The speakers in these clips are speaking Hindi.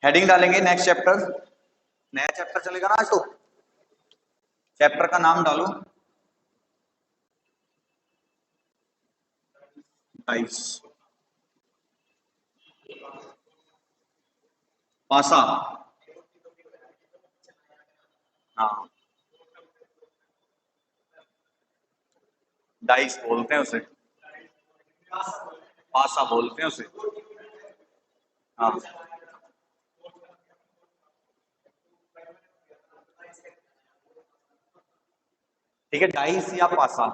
हेडिंग डालेंगे नेक्स्ट चैप्टर, नया चैप्टर चलेगा ना आज तो। चैप्टर का नाम डालो डाइस, पासा। हाँ, डाइस बोलते हैं उसे, पासा बोलते हैं उसे। हाँ ठीक है, डाइस या पासा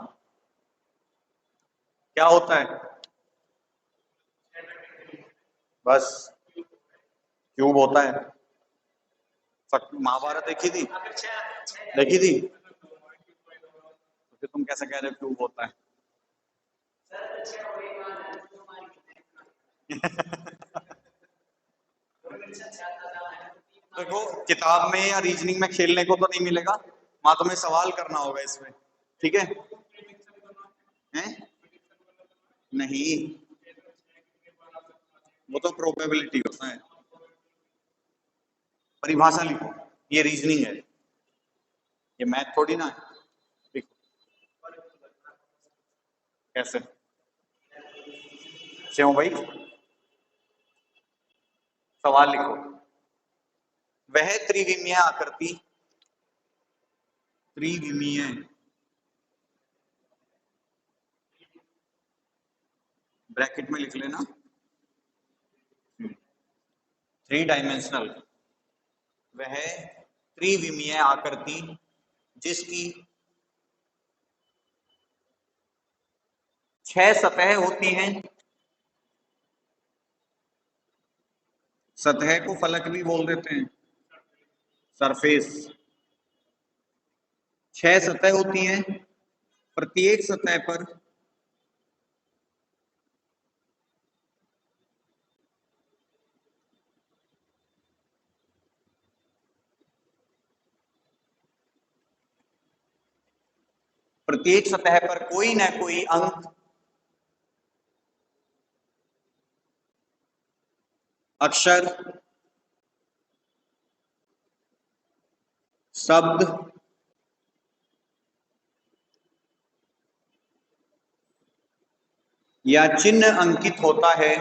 क्या होता है? बस क्यूब होता है। महाभारत देखी थी, देखी थी, तो फिर तुम कैसे कह रहे हो क्यूब होता है? देखो, किताब में या रीजनिंग में खेलने को तो नहीं मिलेगा, वहां तुम्हें सवाल करना होगा इसमें, ठीक है? हैं? नहीं, वो तो प्रोबेबिलिटी होता है। परिभाषा लिखो, ये रीजनिंग है, ये मैथ थोड़ी ना है। लिखो, कैसे? क्यों भाई? सवाल लिखो। वह त्रिविमीय आकृति, त्रिविमीय, ब्रैकेट में लिख लेना, थ्री डायमेंशनल, वह त्रिविमीय आकृति जिसकी 6 सतह होती हैं। सतह को फलक भी बोल देते हैं, सरफेस। 6 सतह होती हैं, प्रत्येक सतह पर प्रत्येक सतह पर कोई ना कोई अंक, अक्षर, शब्द या चिन्ह अंकित होता है।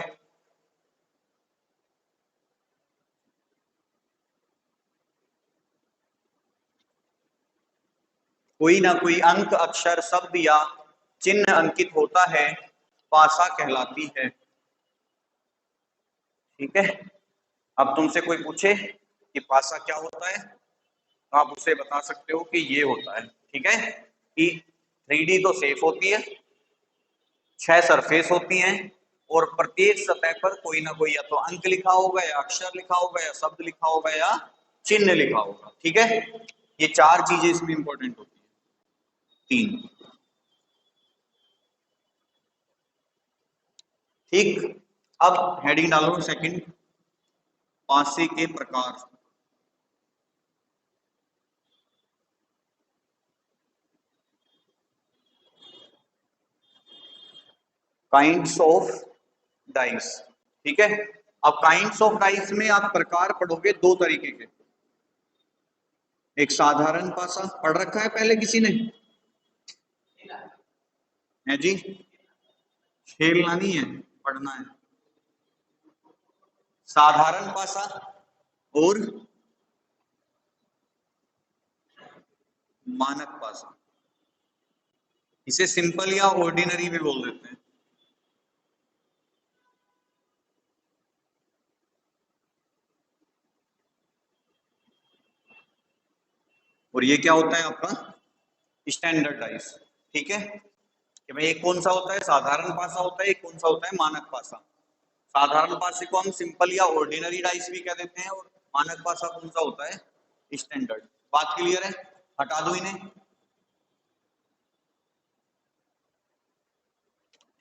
कोई ना कोई अंक, अक्षर, शब्द या चिन्ह अंकित होता है, पासा कहलाती है। ठीक है, अब तुमसे कोई पूछे कि पासा क्या होता है, तो आप उसे बता सकते हो कि ये होता है। ठीक है, कि 3D तो सेफ होती है, 6 सरफेस होती हैं, और प्रत्येक सतह पर कोई ना कोई या तो अंक लिखा होगा, या अक्षर लिखा होगा, या शब्द लिखा होगा, या चिन्ह लिखा होगा। ठीक है, ये 4 चीजें इसमें इंपॉर्टेंट होती है, 3। ठीक, अब हेडिंग डालो सेकंड, पासे के प्रकार। Kinds of dice. ठीक है, अब काइंड्स ऑफ डाइस में आप प्रकार पढ़ोगे 2 तरीके के। एक साधारण पासा पढ़ रखा है पहले किसी ने? है जी, खेलना नहीं है, पढ़ना है। साधारण पासा और मानक पासा, इसे सिंपल या ऑर्डिनरी भी बोल देते हैं। और ये क्या होता है आपका? Standard dice. ठीक है, कि भाई एक कौन सा होता है? साधारण पासा होता है, एक कौन सा होता है? मानक पासा। साधारण पासे को हम सिंपल या ऑर्डिनरी डाइस भी कह देते हैं, और मानक पासा कौन सा होता है? स्टैंडर्ड। बात क्लियर है? हटा दो इन्हें।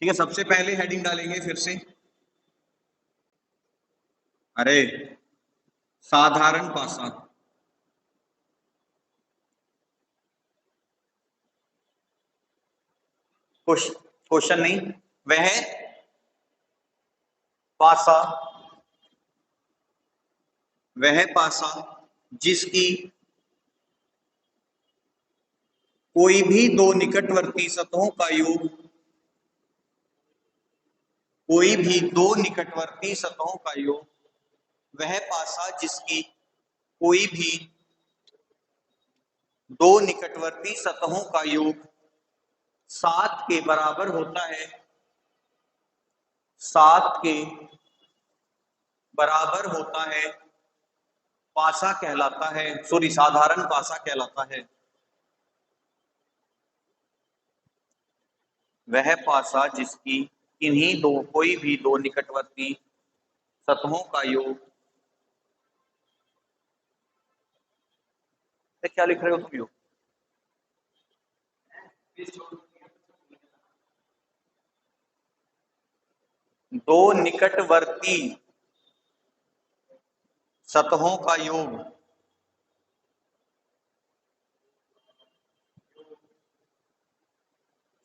ठीक है, सबसे पहले हेडिंग डालेंगे फिर से, अरे साधारण पासा। क्वेश्चन नहीं, वह पासा वह पासा जिसकी कोई भी दो निकटवर्ती सतहों का योग, कोई भी दो निकटवर्ती सतहों का योग, वह पासा जिसकी कोई भी दो निकटवर्ती सतहों का योग 7 के बराबर होता है, 7 के बराबर होता है, पासा कहलाता है, सॉरी साधारण पासा कहलाता है। वह पासा जिसकी किन्हीं दो कोई भी दो निकटवर्ती सतहों का योग, क्या लिख रहे हो तुम? योग दो निकटवर्ती सतहों का योग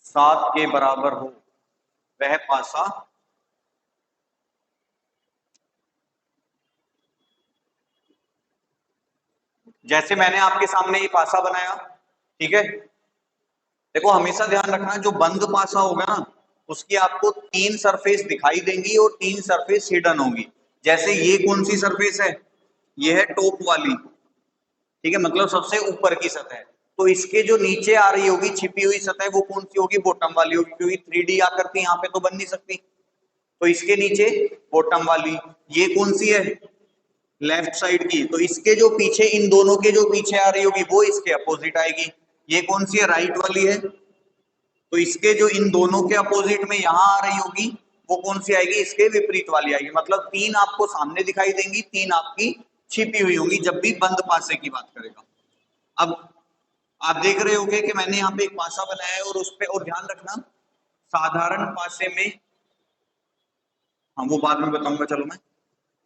7 के बराबर हो, वह पासा जैसे मैंने आपके सामने ये पासा बनाया, ठीक है। देखो हमेशा ध्यान रखना, जो बंद पासा होगा ना उसकी आपको 3 सरफेस दिखाई देंगी और 3 सरफेस हिडन होंगी। जैसे ये कौन सी सरफेस है? ये है टॉप वाली, ठीक है, मतलब सबसे ऊपर की सतह। तो इसके जो नीचे आ रही होगी छिपी हुई सतह वो कौन सी होगी? बॉटम वाली होगी, क्योंकि 3D आकृति यहाँ पे तो बन नहीं सकती। तो इसके नीचे बॉटम वाली। ये कौन सी है? लेफ्ट साइड की। तो इसके जो पीछे, इन दोनों के जो पीछे आ रही होगी वो इसके अपोजिट आएगी। ये कौन सी है? राइट वाली है। तो इसके जो इन दोनों के अपोजिट में यहां आ रही होगी वो कौन सी आएगी? इसके विपरीत वाली आएगी। मतलब 3 आपको सामने दिखाई देंगी, 3 आपकी छिपी हुई होंगी जब भी बंद पासे की बात करेगा। अब आप देख रहे होंगे कि मैंने यहाँ पे एक पासा बनाया है और उस पे, और ध्यान रखना साधारण पासे में, हाँ वो बाद में बताऊंगा, चलो मैं।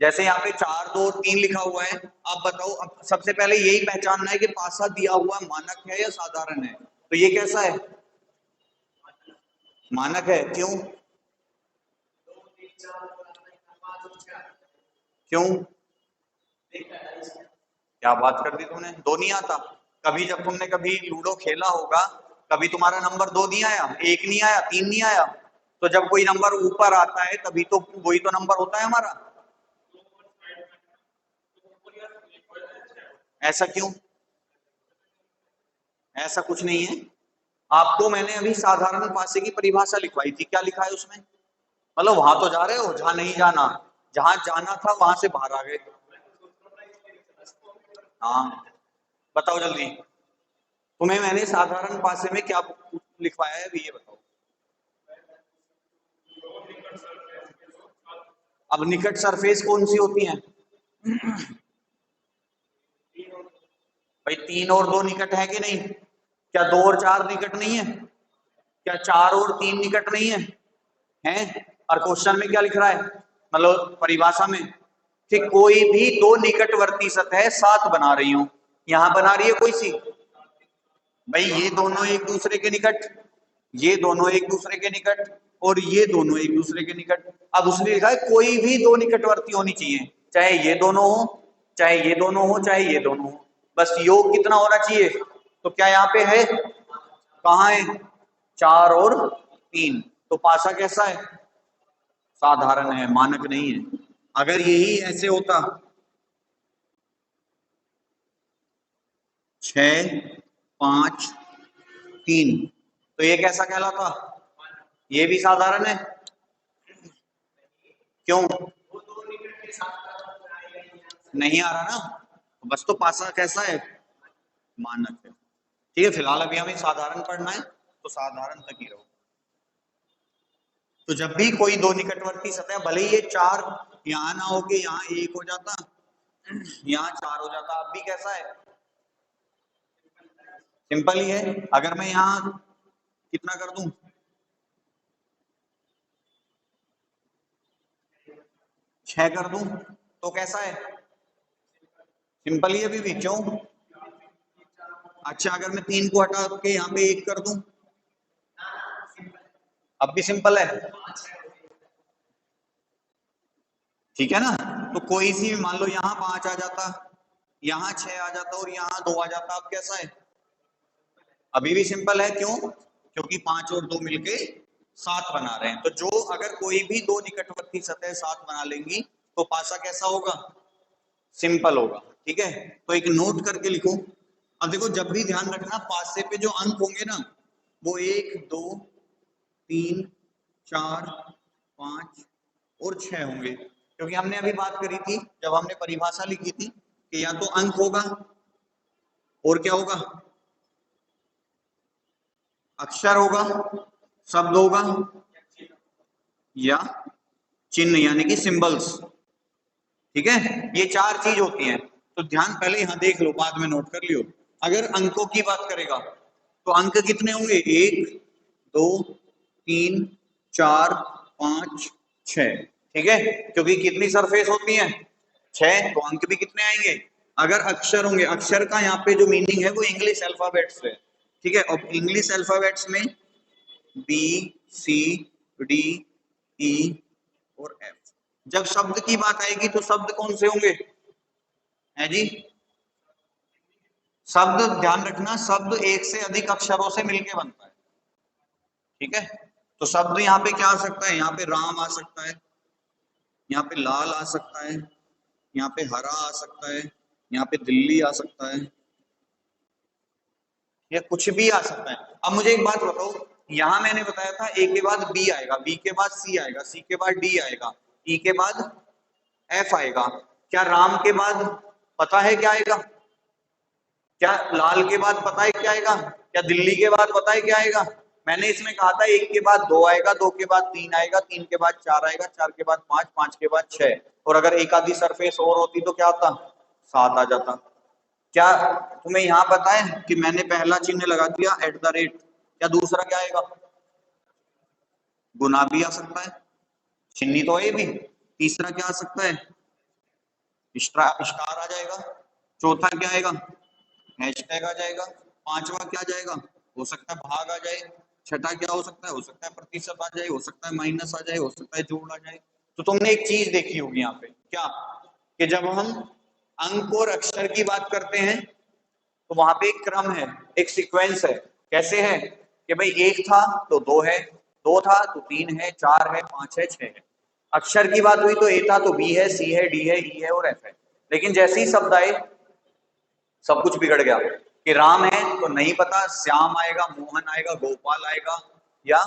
जैसे यहाँ पे 4 2 3 लिखा हुआ है, आप बताओ। अब सबसे पहले यही पहचानना है कि पासा दिया हुआ मानक है या साधारण है। तो ये कैसा है? मानक है। क्यों? क्यों? क्या बात कर दी तुमने, दो नहीं आता? कभी जब तुमने कभी लूडो खेला होगा, कभी तुम्हारा नंबर 2 नहीं आया, 1 नहीं आया, 3 नहीं आया? तो जब कोई नंबर ऊपर आता है तभी तो वही तो नंबर होता है हमारा। ऐसा क्यों? ऐसा कुछ नहीं है। आपको मैंने अभी साधारण पासे की परिभाषा लिखवाई थी, क्या लिखा है उसमें? मतलब वहां तो जा रहे हो जहां नहीं जाना, जहां जाना था वहां से बाहर आ गए। हाँ बताओ जल्दी, तुम्हें मैंने साधारण पासे में क्या लिखवाया है अभी ये बताओ। अब निकट सरफेस कौन सी होती है? भाई 3 और 2 निकट है कि नहीं? क्या 2 और 4 निकट नहीं है? क्या 4 और 3 निकट नहीं है? हैं? और क्वेश्चन में क्या लिख रहा है, मतलब परिभाषा में, कि कोई भी दो निकटवर्ती सतह 7 बना रही हूं। यहां बना रही है कोई सी? भाई ये दोनों एक दूसरे के निकट, ये दोनों एक दूसरे के निकट, और ये दोनों एक दूसरे के निकट। अब उसने लिखा है कोई भी दो निकटवर्ती होनी चाहिए, चाहे ये दोनों हो, चाहे ये दोनों हो, चाहे ये दोनों हो, बस योग कितना होना चाहिए? तो क्या यहाँ पे है? कहाँ है? 4 और 3। तो पासा कैसा है? साधारण है, मानक नहीं है। अगर यही ऐसे होता 6 5 3, तो ये कैसा कहलाता? ये भी साधारण है। क्यों? नहीं आ रहा ना, बस तो पासा कैसा है? मानक है। ठीक है, फिलहाल अभी हमें साधारण पढ़ना है तो साधारण तक ही रहो। तो जब भी कोई दो निकटवर्ती सतह, भले ही ये 4 यहाँ ना हो के यहाँ 1 हो जाता, यहाँ 4 हो जाता, अब भी कैसा है? सिंपल ही है। अगर मैं यहाँ कितना कर दूं, 6 कर दूं, तो कैसा है? सिंपल ही है अभी भी। क्यों? अच्छा अगर मैं 3 को हटा के यहाँ पे 1 कर दूं, अब भी सिंपल है। ठीक है ना। तो कोई सी मान लो यहाँ 5 आ जाता, यहाँ 6 आ जाता और यहाँ 2 आ जाता, अब कैसा है? अभी भी सिंपल है। क्यों? क्योंकि 5 और 2 मिलके 7 बना रहे हैं। तो जो अगर कोई भी दो निकटवर्ती सतह 7 बना लेंगी तो पासा कैसा होगा? सिंपल होगा। ठीक है, तो एक नोट करके लिखो। अब देखो, जब भी ध्यान रखना पासे पे जो अंक होंगे ना, वो 1 2 3 4 5 और 6 होंगे। क्योंकि हमने अभी बात करी थी जब हमने परिभाषा लिखी थी कि या तो अंक होगा और क्या होगा? अक्षर होगा, शब्द होगा, या चिन्ह यानी कि सिंबल्स। ठीक है, ये 4 चीज होती हैं। तो ध्यान पहले यहां देख लो, बाद में नोट कर लियो। अगर अंकों की बात करेगा तो अंक कितने होंगे? 1 2 3 4 5 6। ठीक है, क्योंकि कितनी सरफेस होती है? 6, तो अंक भी कितने आएंगे? अगर अक्षर होंगे, अक्षर का यहाँ पे जो मीनिंग है वो इंग्लिश अल्फाबेट्स है। ठीक है, और इंग्लिश अल्फाबेट्स में बी सी डी ई और एफ। जब शब्द की बात आएगी तो शब्द कौन से होंगे? है जी, शब्द ध्यान रखना, शब्द एक से अधिक अक्षरों से मिलके बनता है। ठीक है, तो शब्द यहाँ पे क्या आ सकता है? यहाँ पे राम आ सकता है, यहाँ पे लाल आ सकता है, यहाँ पे हरा आ सकता है, यहाँ पे दिल्ली आ सकता है, या कुछ भी आ सकता है। अब मुझे एक बात बताओ, यहां मैंने बताया था ए के बाद बी आएगा, बी के बाद सी आएगा, सी के बाद डी आएगा, ई के बाद एफ आएगा। क्या राम के बाद पता है क्या आएगा? क्या लाल के बाद पता है क्या आएगा? क्या दिल्ली के बाद पता है क्या आएगा? मैंने इसमें कहा था एक के बाद दो आएगा, दो के बाद तीन आएगा, तीन के बाद चार आएगा, चार के बाद पांच, पांच के बाद छह, और अगर एक आधी सरफेस और होती तो क्या होता? सात आ जाता। क्या तुम्हें यहाँ पता है कि मैंने पहला चिन्ह लगा दिया @ क्या दूसरा क्या आएगा? गुना भी आ सकता है, चिन्ह तो है भी। तीसरा क्या आ सकता है? स्टार आ जाएगा। चौथा क्या आएगा? हैशटैग आ जाएगा। पांचवा क्या आ जाएगा? हो सकता है भाग आ जाए। छठा क्या हो सकता है प्रतिशत आ जाए, हो सकता है माइनस आ जाए, हो सकता है जोड़ आ जाए। तो तुमने एक चीज देखी होगी यहाँ पे, क्या? कि जब हम अंक और अक्षर की बात करते हैं तो वहां पे एक क्रम है, एक सीक्वेंस है। कैसे है? कि भाई एक था तो दो है, दो था तो तीन है, चार है, पांच है, छह है। अक्षर की बात हुई तो ए था तो बी है, सी है, डी है, ई है और एफ है। लेकिन जैसे ही शब्द आए सब कुछ बिगड़ गया। कि राम है तो नहीं पता, श्याम आएगा, मोहन आएगा, गोपाल आएगा, या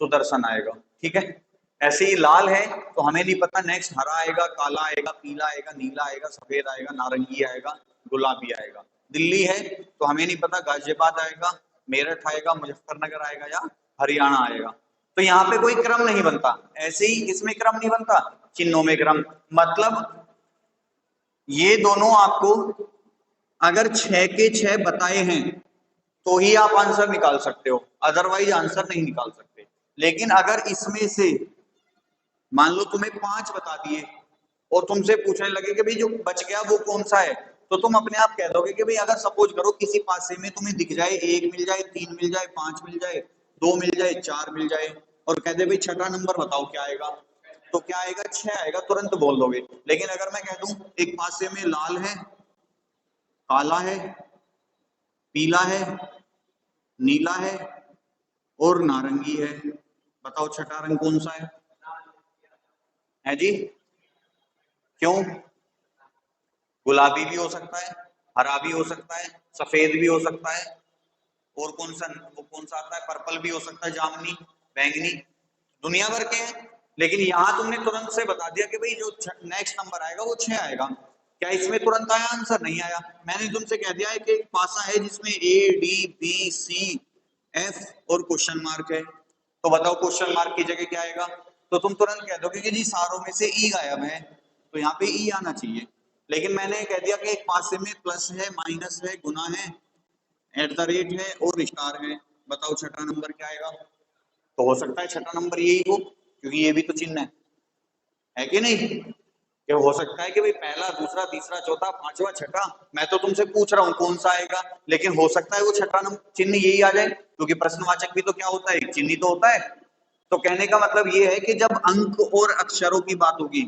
सुदर्शन आएगा। ठीक है, ऐसे ही लाल है तो हमें नहीं पता नेक्स्ट हरा आएगा, काला आएगा, पीला आएगा, नीला आएगा, सफेद आएगा, नारंगी आएगा, गुलाबी आएगा। दिल्ली है तो हमें नहीं पता गाजियाबाद आएगा, मेरठ आएगा, मुजफ्फरनगर आएगा, या हरियाणा आएगा। तो यहाँ पे कोई क्रम नहीं बनता। ऐसे ही इसमें क्रम नहीं बनता, चिन्हों में क्रम। मतलब ये दोनों आपको अगर 6 के 6 बताए हैं तो ही आप आंसर निकाल सकते हो, अदरवाइज आंसर नहीं निकाल सकते। लेकिन अगर इसमें से मान लो तुम्हें 5 बता दिए और तुमसे पूछने लगे कि भाई जो बच गया वो कौन सा है, तो तुम अपने आप कह दोगे कि भाई अगर सपोज करो किसी पासे में तुम्हें दिख जाए, एक मिल जाए, तीन मिल जाए, पांच मिल जाए, दो मिल जाए, चार मिल जाए, और कह दे भाई छठा नंबर बताओ क्या आएगा, तो क्या आएगा? 6 आएगा, तुरंत बोल दोगे। लेकिन अगर मैं कह दूं एक पासे में लाल है, काला है, पीला है, नीला है और नारंगी है, बताओ छठा रंग कौन सा है जी? क्यों? गुलाबी भी हो सकता है, हरा भी हो सकता है, सफेद भी हो सकता है, और कौन सा, वो कौन सा आता है, पर्पल भी हो सकता है, जामुनी, बैंगनी, दुनिया भर के हैं। लेकिन यहां तुमने तुरंत से बता दिया कि भाई जो नेक्स्ट नंबर आएगा वो 6 आएगा। क्या इसमें तुरंत आया आंसर? नहीं आया। मैंने तुमसे कह दिया है कि एक पासा है जिसमें A D B C F और क्वेश्चन मार्क है, तो बताओ क्वेश्चन मार्क की जगह क्या आएगा? तो तुम तुरंत कह दोगे कि जी सारों में से ई गायब है, तो यहाँ पे ई आना चाहिए। लेकिन मैंने कह दिया कि एक पासे में प्लस है, माइनस है, गुना है, @ है और स्टार है, बताओ छठा नंबर क्या आएगा? तो हो सकता है छठा नंबर यही हो, क्योंकि ये भी तो चिन्ह है कि नहीं? कि हो सकता है कि भाई पहला, दूसरा, तीसरा, चौथा, पांचवा, छठा, मैं तो तुमसे पूछ रहा हूँ कौन सा आएगा, लेकिन हो सकता है वो छठा नंबर चिन्ह यही आ जाए, क्योंकि प्रश्नवाचक भी तो क्या होता है? एक चिन्ह तो होता है। तो कहने का मतलब ये है कि जब अंक और अक्षरों की बात होगी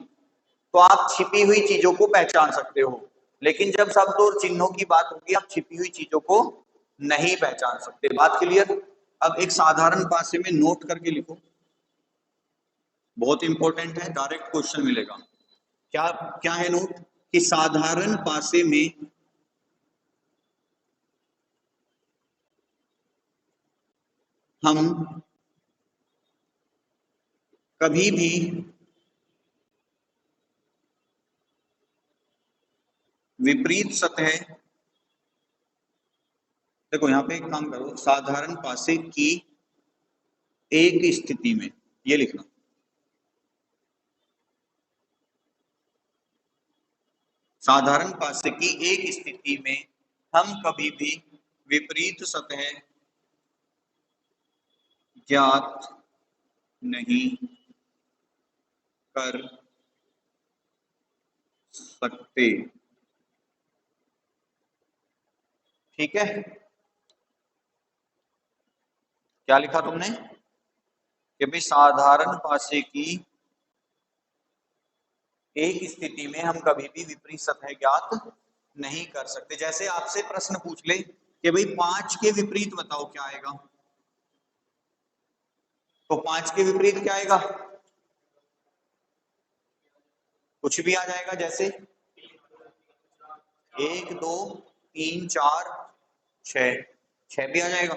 तो आप छिपी हुई चीजों को पहचान सकते हो, लेकिन जब शब्द और चिन्हों की बात होगी आप छिपी हुई चीजों को नहीं पहचान सकते। बात क्लियर? अब एक साधारण पासे में नोट करके लिखो, बहुत इंपॉर्टेंट है, डायरेक्ट क्वेश्चन मिलेगा। क्या क्या है नोट? कि साधारण पासे में हम कभी भी विपरीत सतह, देखो यहां पे एक काम करो, साधारण पासे की एक स्थिति में, ये लिखना, साधारण पासे की एक स्थिति में हम कभी भी विपरीत सतह ज्ञात नहीं कर सकते। ठीक है, क्या लिखा तुमने? कि भाई साधारण पासे की एक स्थिति में हम कभी भी विपरीत सतह ज्ञात नहीं कर सकते। जैसे आपसे प्रश्न पूछ ले कि भाई 5 के विपरीत बताओ क्या आएगा, तो 5 के विपरीत क्या आएगा? कुछ भी आ जाएगा, जैसे 1 2 3 4 6, 6 भी आ जाएगा।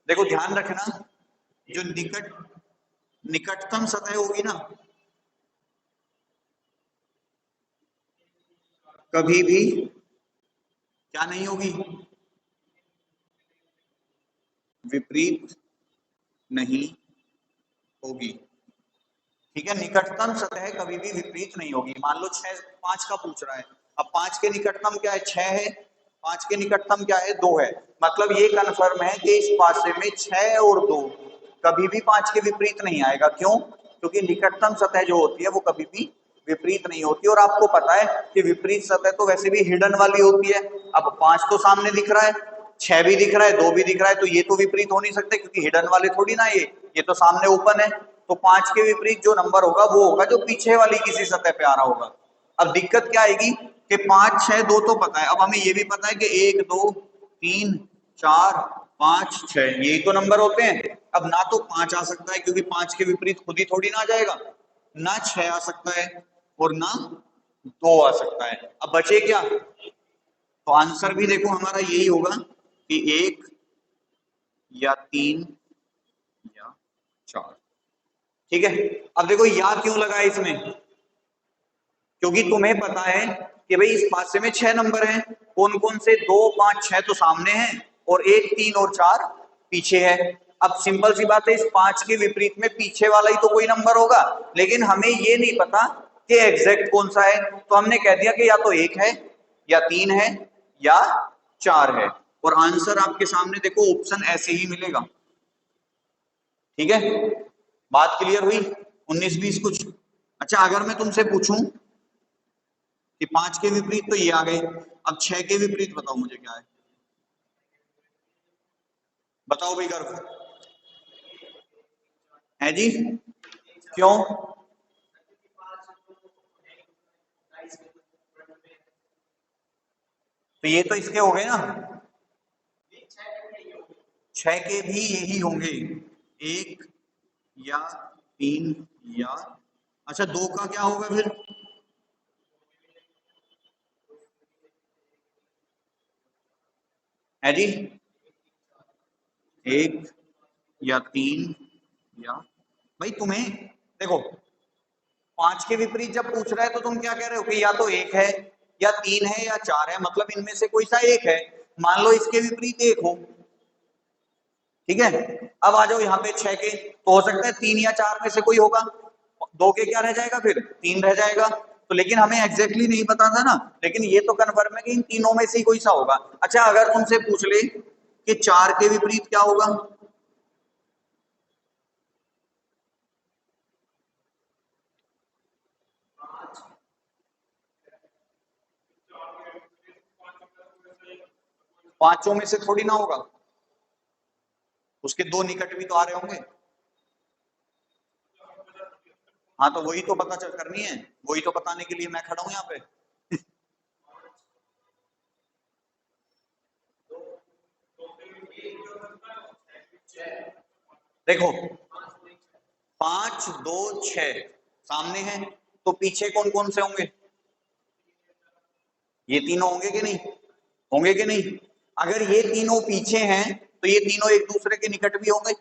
देखो ध्यान रखना, जो निकटतम सतह होगी ना, कभी भी क्या नहीं होगी? विपरीत नहीं होगी। ठीक है, निकटतम सतह कभी भी विपरीत नहीं होगी। मान लो 6 5 का पूछ रहा है, अब 5 के निकटतम क्या है? 6 है। 5 के निकटतम क्या है? 2 है। मतलब ये कन्फर्म है कि इस पासे में 6 और 2 कभी भी 5 के विपरीत नहीं आएगा। क्यों? क्योंकि निकटतम सतह जो होती है वो कभी भी विपरीत नहीं होती। और आपको पता है कि विपरीत सतह तो वैसे भी हिडन वाली होती है। अब 5 तो सामने दिख रहा है, 6 भी दिख रहा है, 2 भी दिख रहा है, तो ये तो विपरीत हो नहीं सकते क्योंकि हिडन वाले थोड़ी ना, ये तो सामने ओपन है। तो 5 के विपरीत जो नंबर होगा वो होगा जो पीछे वाली किसी सतह पे आ रहा होगा। अब दिक्कत क्या आएगी कि 5 6 2 तो पता है, अब हमें ये भी पता है कि 1 2 3 4 5 6 यही तो नंबर होते हैं। अब ना तो 5 आ सकता है क्योंकि 5 के विपरीत खुद ही थोड़ी ना आ जाएगा, ना 6 आ सकता है और ना 2 आ सकता है। अब बचे क्या? तो आंसर भी देखो हमारा यही होगा कि 1 या 3 या 4। ठीक है, अब देखो या क्यों लगा है इसमें? क्योंकि तुम्हें पता है कि भाई इस पासे में 6 नंबर हैं। कौन कौन से? 2 5 6 तो सामने हैं और 1 3 और 4 पीछे है। अब सिंपल सी बात है, इस 5 के विपरीत में पीछे वाला ही तो कोई नंबर होगा, लेकिन हमें ये नहीं पता कि एग्जैक्ट कौन सा है। तो हमने कह दिया कि या तो 1 है या 3 है या 4 है। और आंसर आपके सामने देखो ऑप्शन ऐसे ही मिलेगा। ठीक है, बात क्लियर हुई? 19 20 कुछ। अच्छा, अगर मैं तुमसे पूछूं कि 5 के विपरीत तो ये आ गए, अब 6 के विपरीत बताओ मुझे क्या है? बताओ भाई गर्व है जी। क्यों? तो ये तो इसके हो गए ना, 6 के भी यही होंगे, 1 या 3 या, अच्छा 2 का क्या होगा फिर? है जी, 1 या 3 या, भाई तुम्हें देखो 5 के विपरीत जब पूछ रहा है तो तुम क्या कह रहे हो कि या तो 1 है या 3 है या 4 है, मतलब इनमें से कोई सा एक है। मान लो इसके विपरीत 1 हो, ठीक है। अब आ जाओ यहाँ पे 6 के, तो हो सकता है 3 या 4 में से कोई होगा। 2 के क्या रह जाएगा फिर? 3 रह जाएगा। तो लेकिन हमें एग्जैक्टली नहीं पता था ना, लेकिन ये तो कन्फर्म है कि इन तीनों में से ही कोई सा होगा। अच्छा, अगर तुमसे पूछ ले कि 4 के विपरीत क्या होगा? 5 में से थोड़ी ना होगा, उसके 2 निकट भी तो आ रहे होंगे। हाँ तो वही तो पता चल करनी है, वही तो बताने के लिए मैं खड़ा हूं यहाँ पे। देखो 5 2 6 सामने है, तो पीछे कौन कौन से होंगे? ये तीनों होंगे कि नहीं? होंगे कि नहीं? अगर ये तीनों पीछे हैं तो ये तीनों एक दूसरे के निकट भी होंगे,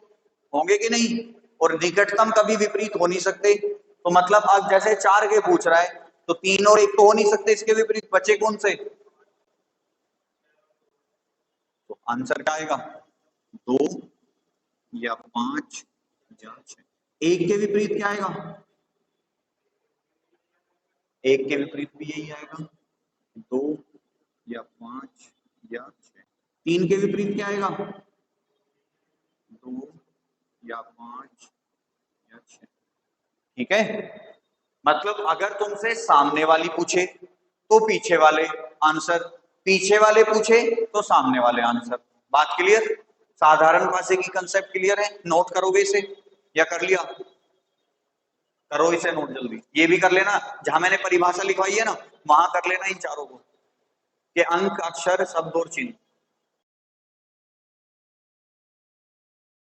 होंगे कि नहीं? और निकटतम कभी विपरीत हो नहीं सकते, तो मतलब अब जैसे 4 के पूछ रहा है तो 3 और 1 तो हो नहीं सकते, इसके विपरीत बचे कौन से? तो आंसर क्या आएगा? 2 या 5 या 6। 1 के विपरीत क्या आएगा? 1 के विपरीत भी यही आएगा, 2 या 5 या 6। 3 के विपरीत क्या आएगा? 2 या 5 या 6। ठीक है, मतलब अगर तुमसे सामने वाली पूछे तो पीछे वाले आंसर, पीछे वाले पूछे तो सामने वाले आंसर। बात क्लियर? साधारण भाषा की कंसेप्ट क्लियर है? नोट करोगे इसे या कर लिया? करो इसे नोट जल्दी, ये भी कर लेना, जहां मैंने परिभाषा लिखवाई है ना वहां कर लेना इन चारों को, कि अंक, अक्षर, शब्द और चिन्ह।